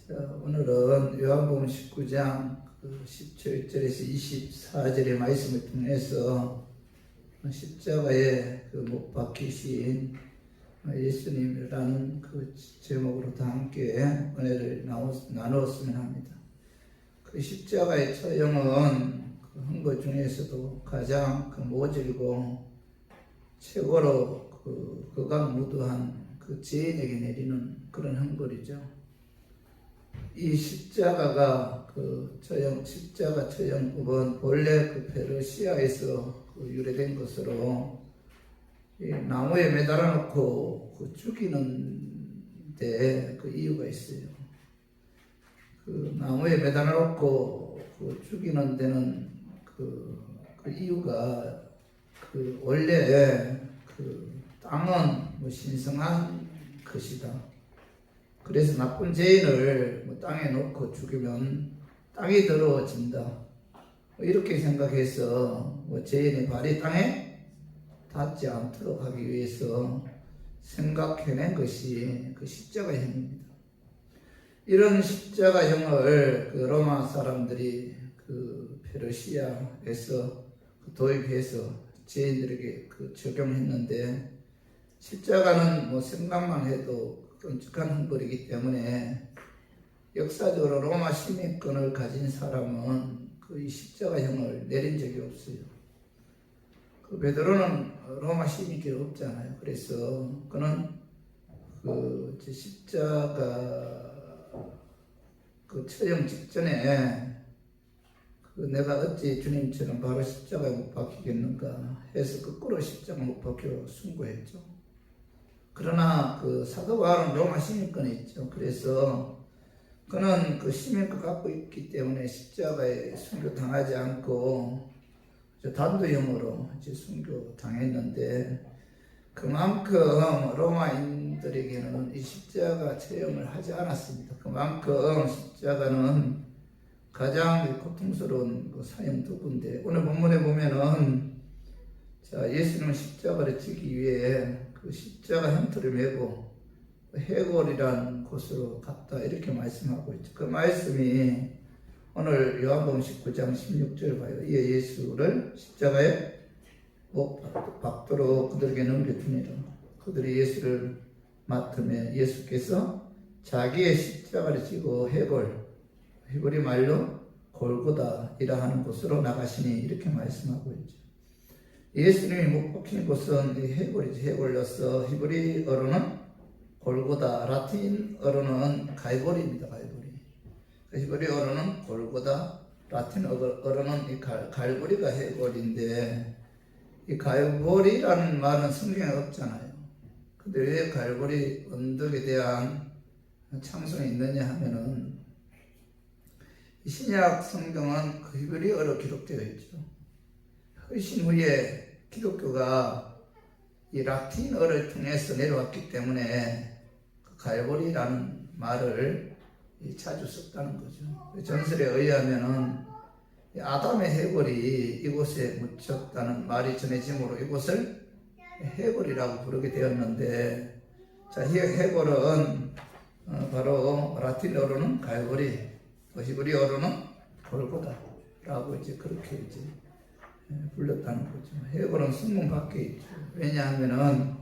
오늘은 요한복음 19장 17절에서 24절의 말씀을 통해서 십자가에 못 박히신 예수님이라는 그 제목으로 다 함께 은혜를 나누었으면 합니다. 그 십자가의 처형은 한 것 중에서도 가장 모질고 최고로 극악무도한 죄인에게 내리는 그런 형벌이죠. 이 십자가가 십자가 처형법은 본래 페르시아에서 유래된 것으로 나무에 매달아 놓고 죽이는 데 이유가 있어요. 나무에 매달아 놓고 죽이는 데는 이유가 원래 땅은 신성한 것이다. 그래서 나쁜 죄인을 땅에 놓고 죽이면 땅이 더러워진다. 이렇게 생각해서 죄인의 발이 땅에 닿지 않도록 하기 위해서 생각해낸 것이 십자가형입니다. 이런 십자가형을 로마 사람들이 페르시아에서 도입해서 죄인들에게 적용했는데, 십자가는 생각만 해도 끔찍한 형벌이기 때문에 역사적으로 로마 시민권을 가진 사람은 이 십자가형을 내린 적이 없어요. 베드로는 로마 시민권이 없잖아요. 그래서 그는 십자가 처형 직전에 내가 어찌 주님처럼 바로 십자가에 못 박히겠는가 해서 거꾸로 십자가 못 박혀 순교했죠. 그러나 사도 바울은 로마 시민권이 있죠. 그래서 그는 시민권 갖고 있기 때문에 십자가에 순교 당하지 않고 단도형으로 순교 당했는데, 그만큼 로마인들에게는 이 십자가 체험을 하지 않았습니다. 그만큼 십자가는 가장 고통스러운 사형 도구인데, 오늘 본문에 보면은 예수님은 십자가를 지기 위해 십자가 형틀을 메고 해골이라는 곳으로 갔다, 이렇게 말씀하고 있죠. 그 말씀이 오늘 요한복음 19장 16절 봐요. 이에 예수를 십자가에 못 박도록 그들에게 넘겨주니라. 그들이 예수를 맡으며 예수께서 자기의 십자가를 지고 히브리 말로 골고다이라 하는 곳으로 나가시니, 이렇게 말씀하고 있죠. 예수님이 못 박힌 곳은 해골이죠. 해골로서 히브리어로는 골고다, 라틴어로는 갈보리입니다. 갈보리. 히브리어로는 골고다, 라틴어로는 이 갈보리가 해골인데, 이 갈보리라는 말은 성경에 없잖아요. 근데 왜 갈보리 언덕에 대한 찬송이 있느냐 하면은, 신약 성경은 히브리어로 기록되어 있죠. 훨씬 후에 기독교가 이 라틴어를 통해서 내려왔기 때문에 갈보리라는 말을 자주 썼다는 거죠. 전설에 의하면은 아담의 해골이 이곳에 묻혔다는 말이 전해지므로 이곳을 해골이라고 부르게 되었는데, 해골은 바로 라틴어로는 갈보리, 히브리어로는 골고다라고 그렇게 불렸다는 거죠. 해골은 성문 밖에 있죠. 왜냐하면은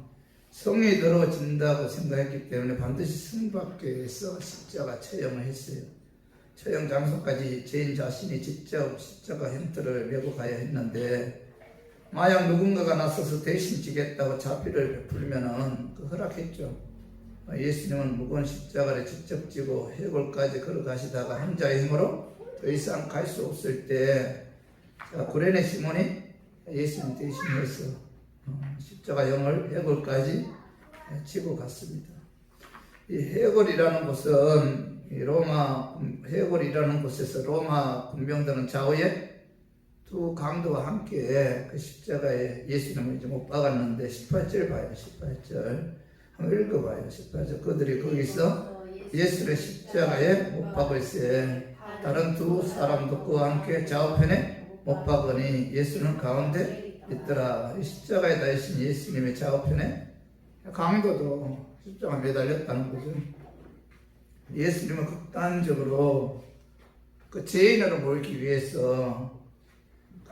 성이 더러워진다고 생각했기 때문에 반드시 성 밖에서 십자가 처형을 했어요. 처형 장소까지 죄인 자신이 직접 십자가 형틀을 메고 가야 했는데, 만약 누군가가 나서서 대신 지겠다고 자비를 베풀면은 허락했죠. 예수님은 무거운 십자가를 직접 지고 해골까지 걸어가시다가 혼자의 힘으로 더 이상 갈 수 없을 때, 구레네 시몬이 예수님 대신해서 십자가형을 해골까지 지고 갔습니다. 이 해골이라는 곳은 해골이라는 곳에서 로마 군병들은 좌우에 두 강도와 함께 십자가에 예수님을 못 박았는데, 18절 봐요. 18절 한번 읽어봐요. 18절. 그들이 거기서 예수를 십자가에 못 박을세 다른 두 사람도 그와 함께 좌우편에 못 박으니 예수는 가운데 있더라. 십자가에 달리신 예수님의 좌우편에 강도도 십자가 매달렸다는 거죠. 예수님은 극단적으로 그 죄인으로 모이기 위해서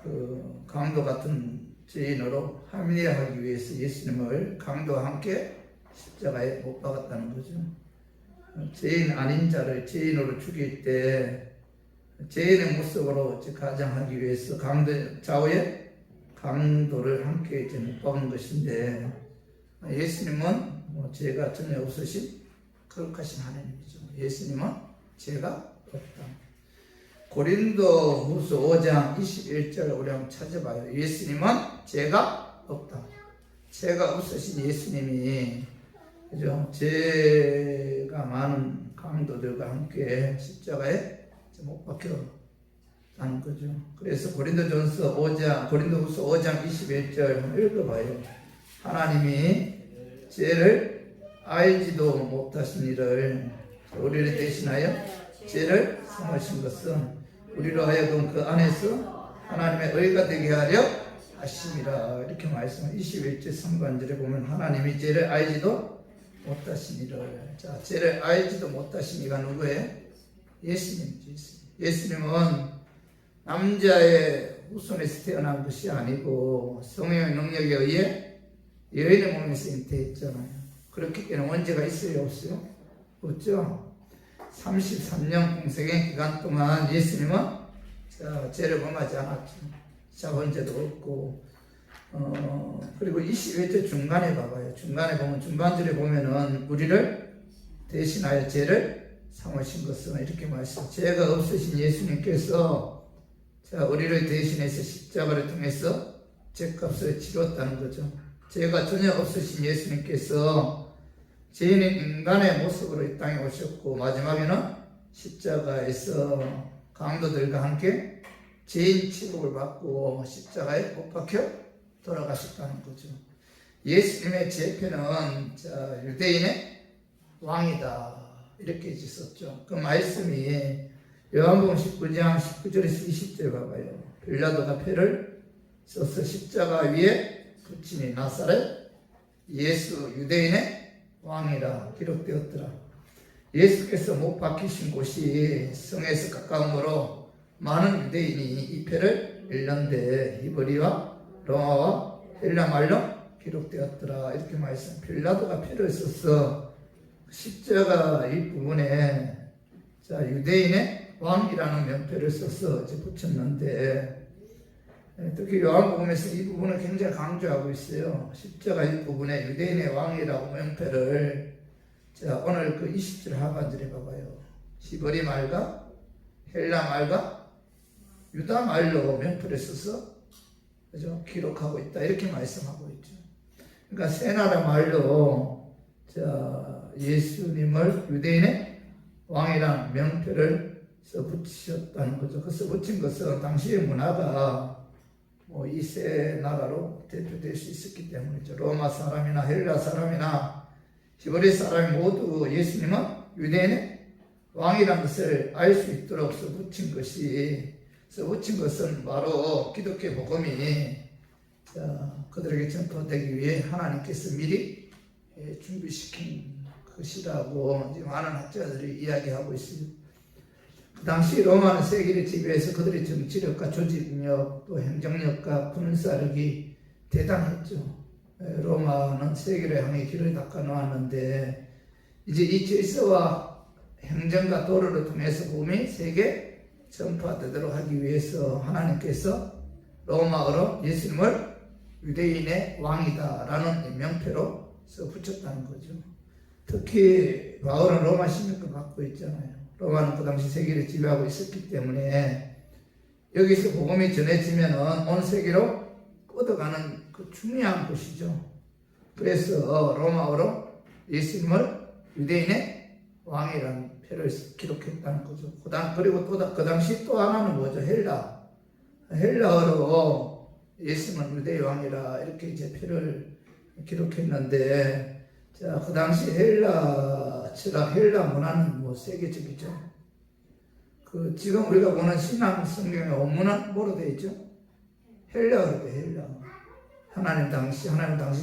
그 강도 같은 죄인으로 합리화하기 위해서 예수님을 강도와 함께 십자가에 못 박았다는 거죠. 죄인 아닌 자를 죄인으로 죽일 때 죄인의 모습으로 가장하기 위해서 좌우에 강도를 함께 못 박은 것인데, 예수님은 죄가 전혀 없으신 거룩하신 하나님이죠. 예수님은 죄가 없다. 고린도 후서 5장 21절을 우리 한번 찾아봐요. 예수님은 죄가 없다. 죄가 없으신 예수님이, 그죠? 죄가 많은 강도들과 함께 십자가에 못 박혔다는 거죠. 그래서 고린도후서 5장 21절 한번 읽어봐요. 하나님이 죄를 알지도 못하신 이를 우리를 대신하여 죄를 삼으신 것은 우리로 하여금 그 안에서 하나님의 의가 되게 하려 하심이라. 이렇게 말씀을 21절 상반절에 보면 하나님이 죄를 알지도 못하신 이를. 자, 죄를 알지도 못하신 이가 누구예요? 예수님이죠. 예수님은 남자의 후손에서 태어난 것이 아니고 성령의 능력에 의해 여인의 몸에서 잉태했잖아요. 그렇기 때문에 원죄가 있어요, 없어요? 없죠. 33년 공생의 기간 동안 예수님은 죄를 범하지 않았죠. 자본죄도 없고, 그리고 21절 중간에 봐봐요. 중간절에 보면은 우리를 대신하여 죄를 삼으신 것은 이렇게 말씀. 죄가 없으신 예수님께서 우리를 대신해서 십자가를 통해서 죄값을 치렀다는 거죠. 죄가 전혀 없으신 예수님께서 죄인인 인간의 모습으로 이 땅에 오셨고, 마지막에는 십자가에서 강도들과 함께 죄인 취급을 받고 십자가에 못 박혀 돌아가셨다는 거죠. 예수님의 제표는 유대인의 왕이다, 이렇게 있었죠. 그 말씀이 요한복음 19장 19절에서 20절 봐봐요. 빌라도가 표를 써서 십자가 위에 붙이니 나사렛 예수 유대인의 왕이라 기록되었더라. 예수께서 못 박히신 곳이 성에서 가까우므로 많은 유대인이 이 표를 읽는데 히브리와 로마와 헬라 말로 기록되었더라. 이렇게 말씀. 빌라도가 표를 써서 십자가 이 부분에 유대인의 왕이라는 명패를 써서 붙였는데, 특히 요한복음에서 이 부분을 굉장히 강조하고 있어요. 십자가 이 부분에 유대인의 왕이라고 명패를, 오늘 그 20절 하반절에 봐봐요. 히브리 말과 헬라 말과 유다 말로 명패를 써서, 그죠? 기록하고 있다, 이렇게 말씀하고 있죠. 그러니까 세 나라 말로 예수님을 유대인의 왕이라는 명패를 써 붙이셨다는 거죠. 그 써 붙인 것은 당시의 문화가 이 세 나라로 대표될 수 있었기 때문이죠. 로마 사람이나 헬라 사람이나 히브리 사람이 모두 예수님은 유대인의 왕이라는 것을 알 수 있도록 써 붙인 것은 바로 기독교 복음이 그들에게 전파되기 위해 하나님께서 미리 준비시킨 것이라고 많은 학자들이 이야기하고 있습니다. 그 당시 로마는 세계를 지배해서 그들의 정치력과 조직력 또 행정력과 군사력이 대단했죠. 로마는 세계를 향해 길을 닦아 놓았는데, 이제 이 질서와 행정과 도로를 통해서 복음이 세계 전파되도록 하기 위해서 하나님께서 로마어로 예수님을 유대인의 왕이다라는 명패로 써 붙였다는 거죠. 특히 바울은 로마 시민권 갖고 있잖아요. 로마는 그 당시 세계를 지배하고 있었기 때문에 여기서 복음이 전해지면 온 세계로 뻗어가는 그 중요한 곳이죠. 그래서 로마어로 예수님을 유대인의 왕이라는 표를 기록했다는 거죠. 그리고 그 당시 또 하나는 뭐죠? 헬라어로 예수님은 유대의 왕이라 이렇게 이제 표를 기록했는데, 그 당시 헬라 문화는 세계적이죠. 지금 우리가 보는 신앙 성경의 원문은 뭐로 되어 있죠? 헬라어로 돼, 헬라어. 하나님 당시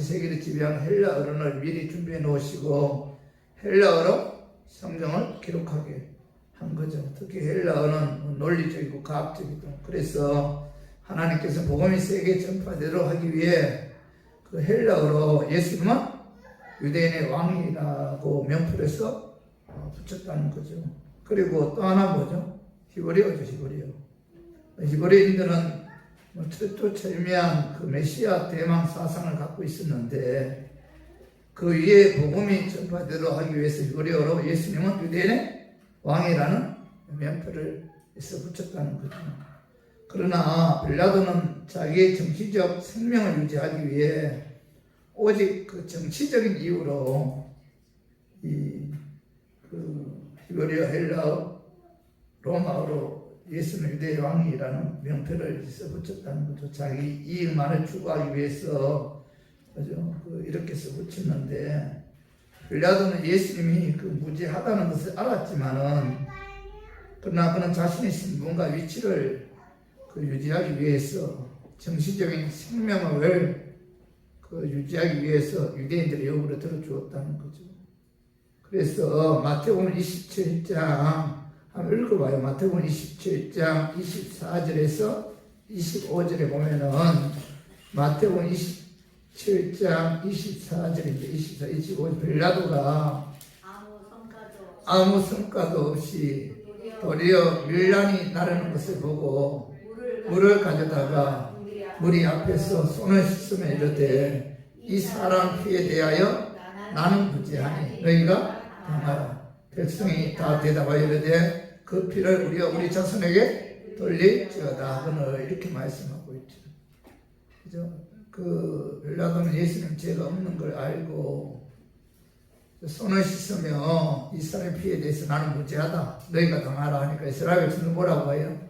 세계를 지배한 헬라어를 미리 준비해 놓으시고 헬라어로 성경을 기록하게 한 거죠. 특히 헬라어는 논리적이고 과학적이고, 그래서 하나님께서 복음이 세계 전파되도록 하기 위해 그 헬라어로 예수님은 유대인의 왕이라고 명표를 해서 붙였다는 거죠. 그리고 또 하나 뭐죠? 히브리어죠. 히브리인들은 철저철미한 그 메시아 대망 사상을 갖고 있었는데, 그 위에 복음이 전파되도록 하기 위해서 히브리어로 예수님은 유대인의 왕이라는 명표를 해서 붙였다는 거죠. 그러나 빌라도는 자기의 정치적 생명을 유지하기 위해 오직 그 정치적인 이유로 그 히브리어, 헬라어, 로마어로 예수는 유대의 왕이라는 명패를 써붙였다는 거죠. 자기 이익만을 추구하기 위해서, 그죠? 이렇게 써붙였는데, 빌라도는 예수님이 그 무죄하다는 것을 알았지만은, 그러나 그는 자신의 신분과 위치를 유지하기 위해서, 정치적인 생명을 유지하기 위해서 유대인들의 요구를 들어주었다는 거죠. 그래서 마태복음 27장 한번 읽어봐요. 마태복음 27장 24절에서 25절에 보면은, 마태복음 27장 24절인데 24, 25절, 빌라도가 아무 성과도 없이 도리어 밀란이 나르는 것을 보고 물을 가져다가 무리 앞에서 손을 씻으며 이르되, 이 사람 피에 대하여 나는 무죄하니 너희가 당하라. 백성이 다 대답하여 이르되, 그 피를 우리 자손에게 돌릴지어다 하거늘, 이렇게 말씀하고 있죠. 그죠? 그 빌라도는 예수님 죄가 없는 걸 알고 손을 씻으며 이 사람의 피에 대해서 나는 무죄하다, 너희가 당하라 하니까 이스라엘 백성은 뭐라고 해요?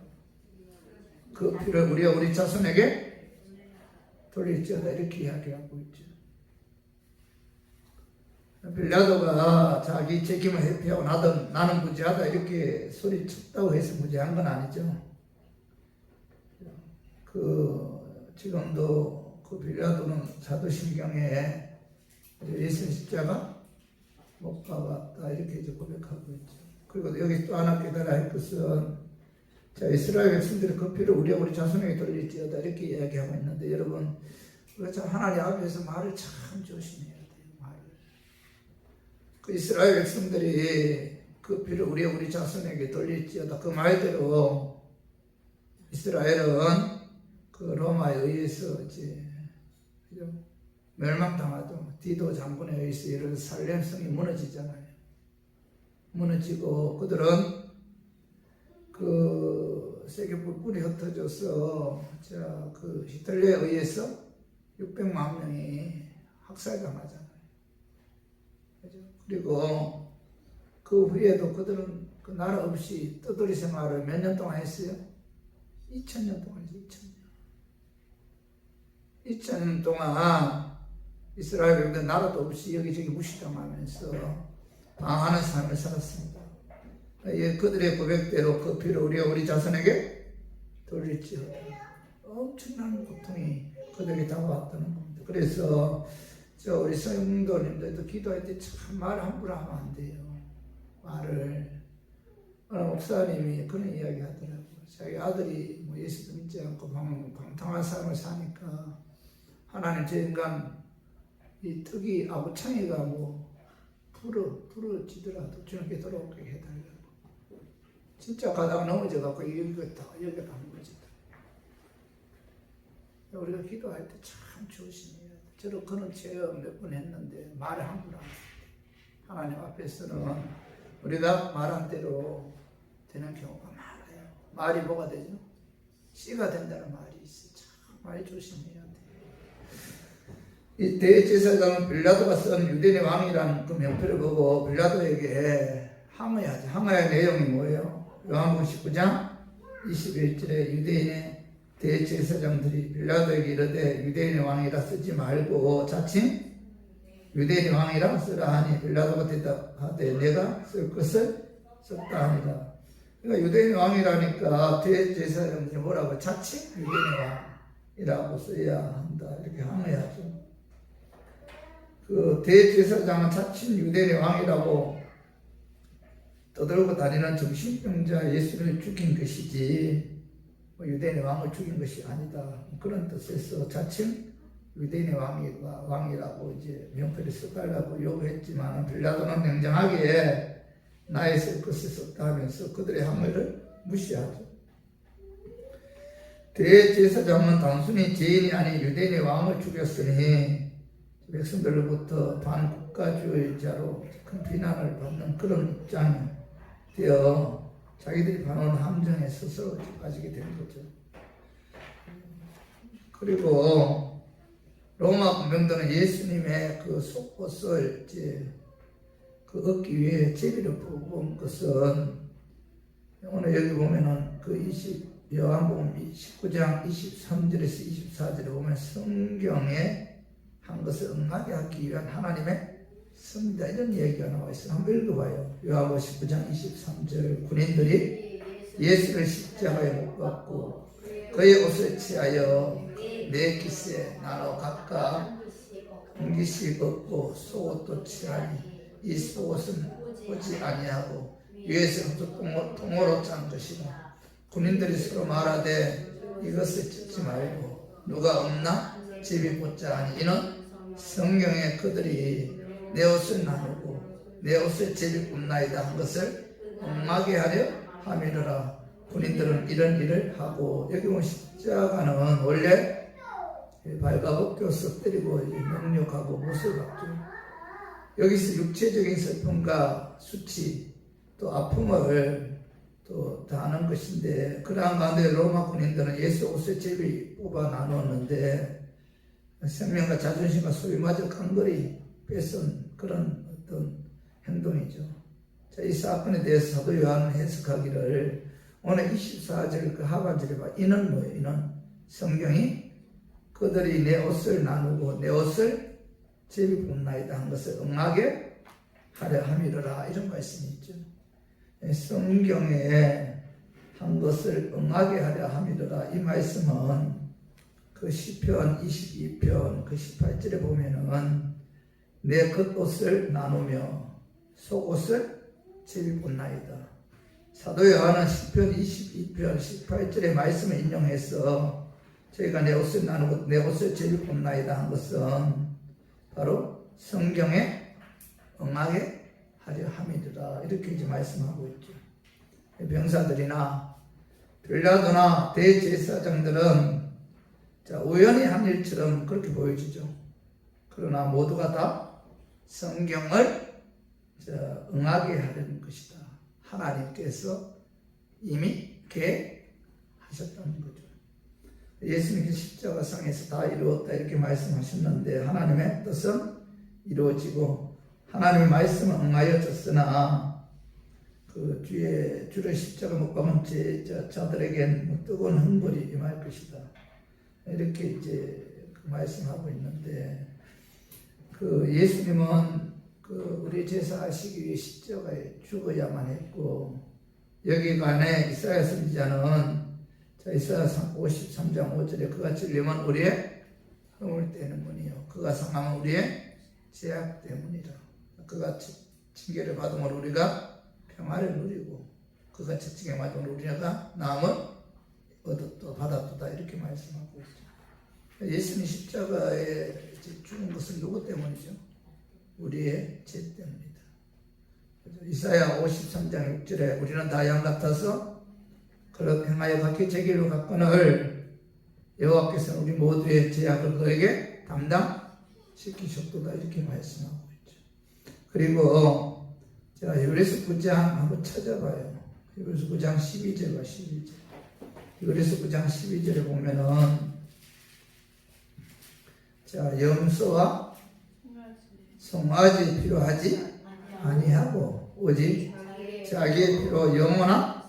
그 피를 우리 자손에게 돌릴지어다, 이렇게 이야기하고 있죠. 빌라도가 자기 책임을 회피하고 나는 무죄하다 이렇게 소리쳤다고 해서 무죄한 건 아니죠. 지금도 빌라도는 사도신경에 예수님 십자가 못 박았다 이렇게 이제 고백하고 있죠. 그리고 여기 또 하나 깨달아야 할 것은, 자, 이스라엘 백성들의 그 피를 우리 자손에게 돌릴지어다 이렇게 이야기하고 있는데, 여러분, 우리가 참 하나님 앞에서 말을 참 조심해야 돼요. 말을. 그 이스라엘 백성들이 그 피를 우리 자손에게 돌릴지어다, 그 말대로 이스라엘은 그 로마에 의해서 이제 멸망당하죠. 디도 장군에 의해서 이런 살렘성이 무너지잖아요. 무너지고 그들은 그 세계 불굴이 흩어져서 그 히틀러에 의해서 600만 명이 학살당하잖아요. 그죠? 그리고 그 후에도 그들은 그 나라 없이 떠돌이 생활을 몇 년 동안 했어요? 2000년 동안 했어요. 2000년 동안 이스라엘 백성들 나라도 없이 여기저기 무시당하면서 방황하는 삶을 살았습니다. 그들의 고백대로 그 피를 우리 자손에게 돌릴지어다. 엄청난 고통이 그들에게 다가왔다는 겁니다. 그래서 우리 성도님들도 기도할 때 참 말 함부로 하면 안 돼요. 말을. 어느 목사님이 그런 이야기 하더라고요. 자기 아들이 예수도 믿지 않고 방탕한 삶을 사니까 하나님 저 인간 이 특이 아부창이가 부러지더라도 주님께 돌아오게 해달라고. 진짜 가다가 넘어져갖고 여기가 넘어지더라고요. 우리가 기도할 때 참 조심해야 돼. 저도 그런 체험 몇 번 했는데 말을 함부로 안 해. 하나님 앞에서는 우리가 말한 대로 되는 경우가 많아요. 말이 뭐가 되죠? 씨가 된다는 말이 있어요. 참 많이 조심해야 돼. 이 대제사장은 빌라도가 쓴 유대인의 왕이라는 그 명패를 보고 빌라도에게 항의하죠. 항의할 내용이 뭐예요? 요한복음 19장 21절에 유대인의 대제사장들이 빌라도에게 이르되, 유대인의 왕이라 쓰지 말고 자칭 유대인의 왕이라 쓰라 하니, 빌라도가 대답하되 내가 쓸 것을 썼다 하니라. 그러니까 유대인의 왕이라니까 대제사장들이 뭐라고? 자칭 유대인의 왕이라고 써야 한다 이렇게 항의하죠. 그 대제사장은 자칭 유대인의 왕이라고 떠들고 다니는 정신병자 예수를 죽인 것이지 유대인의 왕을 죽인 것이 아니다. 그런 뜻에서 자칭 유대인의 왕이라고 이제 명패를 써달라고 요구했지만 빌라도는 냉정하게 나의 쓸 것이 썼다 하면서 그들의 항의를 무시하죠. 대제사장은 단순히 죄인이 아닌 유대인의 왕을 죽였으니 백성들로부터 반국가주의자로 큰 비난을 받는 그런 입장이 되어 자기들이 바라는 함정에 스스로 빠지게 된 거죠. 그리고 로마 군병들은 예수님의 그 속옷을 얻기 위해 제비를 뽑은 것은 오늘 여기 보면은 요한복음 19장 23절에서 24절에 보면 성경에 한 것을 응하게 하기 위한 하나님의 섭니다. 이런 얘기가 나와 있어요. 한번 읽어봐요. 요한복음 19장 23절 군인들이 예수를 십자가에 못 박고 그의 옷을 취하여 네 깃에 나눠 각각 한 깃씩 얻고 속옷도 취하니 이 속옷은 오지 아니하고 위에서 통으로 짠 것이다. 군인들이 서로 말하되 이것을 찢지 말고 누가 없나 제비 뽑자 하니 이는 성경에 그들이 내 옷을 나누고 내 옷을 제비 뽑나이다 한 것을 응하게 하려 함이로라. 군인들은 이런 일을 하고 여기 보면 십자가는 원래 발가벗겨서 때리고 명령하고 못을 박죠. 여기서 육체적인 슬픔과 수치 또 아픔을 또 다하는 것인데 그러한 가운데 로마 군인들은 예수 옷을 제비 뽑아 나누었는데 생명과 자존심과 소유마저 깡그리 뺏은 그런 어떤 행동이죠. 자, 이 사건에 대해서 사도 요한은 해석하기를 오늘 24절 그 하반절에 봐. 이는 뭐예요? 이는 성경이 그들이 내 옷을 나누고 내 옷을 제비 뽑나이다 한 것을 응하게 하려 함이로라. 이런 말씀이 있죠. 성경에 한 것을 응하게 하려 함이로라. 이 말씀은 그 시편 22편 그 18절에 보면은 내 겉옷을 나누며 속옷을 제비 뽑나이다. 사도 요한은 시편 22편 18절의 말씀을 인용해서 저희가 내 옷을 나누고 내 옷을 제비 뽑나이다 한 것은 바로 성경에 응하게 하려 함이더라. 이렇게 이제 말씀하고 있죠. 병사들이나 빌라도나 대제사장들은 우연히 한 일처럼 그렇게 보여지죠. 그러나 모두가 다 성경을 응하게 하려는 것이다. 하나님께서 이미 계획하셨다는 거죠. 예수님께서 십자가상에서 다 이루었다 이렇게 말씀하셨는데 하나님의 뜻은 이루어지고 하나님의 말씀은 응하여졌으나 그 주의 십자가 못 박은 제자들에겐 뜨거운 흥분이 임할 것이다. 이렇게 이제 말씀하고 있는데 그 예수님은 그 우리 제사하시기 위해 십자가에 죽어야만 했고 여기간에 이사야 선지자는 이사야 53장 5절에 그가 찔림은 우리의 흠을 떼는 분이요 그가 상함은 우리의 죄악 때문이라. 그가 징계를 받음으로 우리가 평화를 누리고 그가 채찍에 맞은 우리가 나음을 얻었다 받았다 이렇게 말씀하고 있죠. 예수님 십자가에 죽은 것은 누구 때문이죠? 우리의 죄 때문이다. 이사야 53장 6절에 우리는 다 양 같아서 그렇게 행하여 각기 제 길로 갔거늘 여호와께서는 우리 모두의 죄악을 그에게 담당시키셨도다 이렇게 말씀하고 있죠. 그리고 제가 히브리서 9장 한번 찾아봐요. 히브리서 9장 12절과 12절. 히브리서 9장 12절에 보면은 염소와 송아지 필요하지 아니하고 오직 자기의 피로 영원한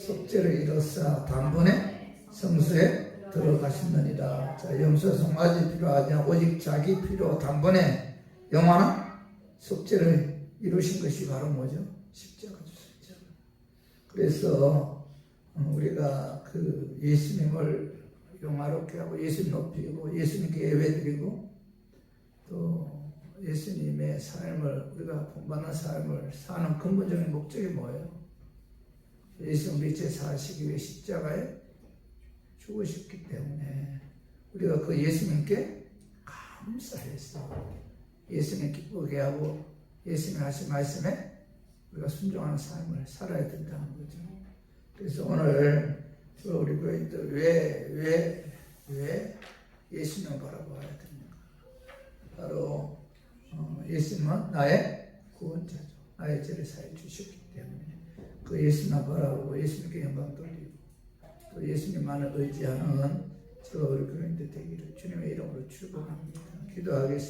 속죄를 이루사 단번에 성소에 들어가셨느니라. 염소 송아지 필요하지 않고 오직 자기 피로 단번에 영원한 속죄를 이루신 것이 바로 뭐죠? 십자가죠. 십자가. 그래서 우리가 그 예수님을 영화롭게 하고 예수님 높이고 예수님께 예배드리고 또 예수님의 삶을 우리가 본받는 삶을 사는 근본적인 목적이 뭐예요? 예수 우리 죄 사시기 위해 십자가에 죽으셨기 때문에 우리가 그 예수님께 감사해서 예수님 기쁘게 하고 예수님 하신 말씀에 우리가 순종하는 삶을 살아야 된다는 거죠. 그래서 오늘 우리 교인들 왜 예수님을 바라봐야 됩니까? 바로 예수님은 나의 구원자죠. 나의 죄를 사해 주셨기 때문에 그 예수님을 바라보고 예수님께 영광 돌리고 또 예수님만을 의지하는 저와 우리 교인들 되기를 주님의 이름으로 축원합니다. 기도하겠습니다.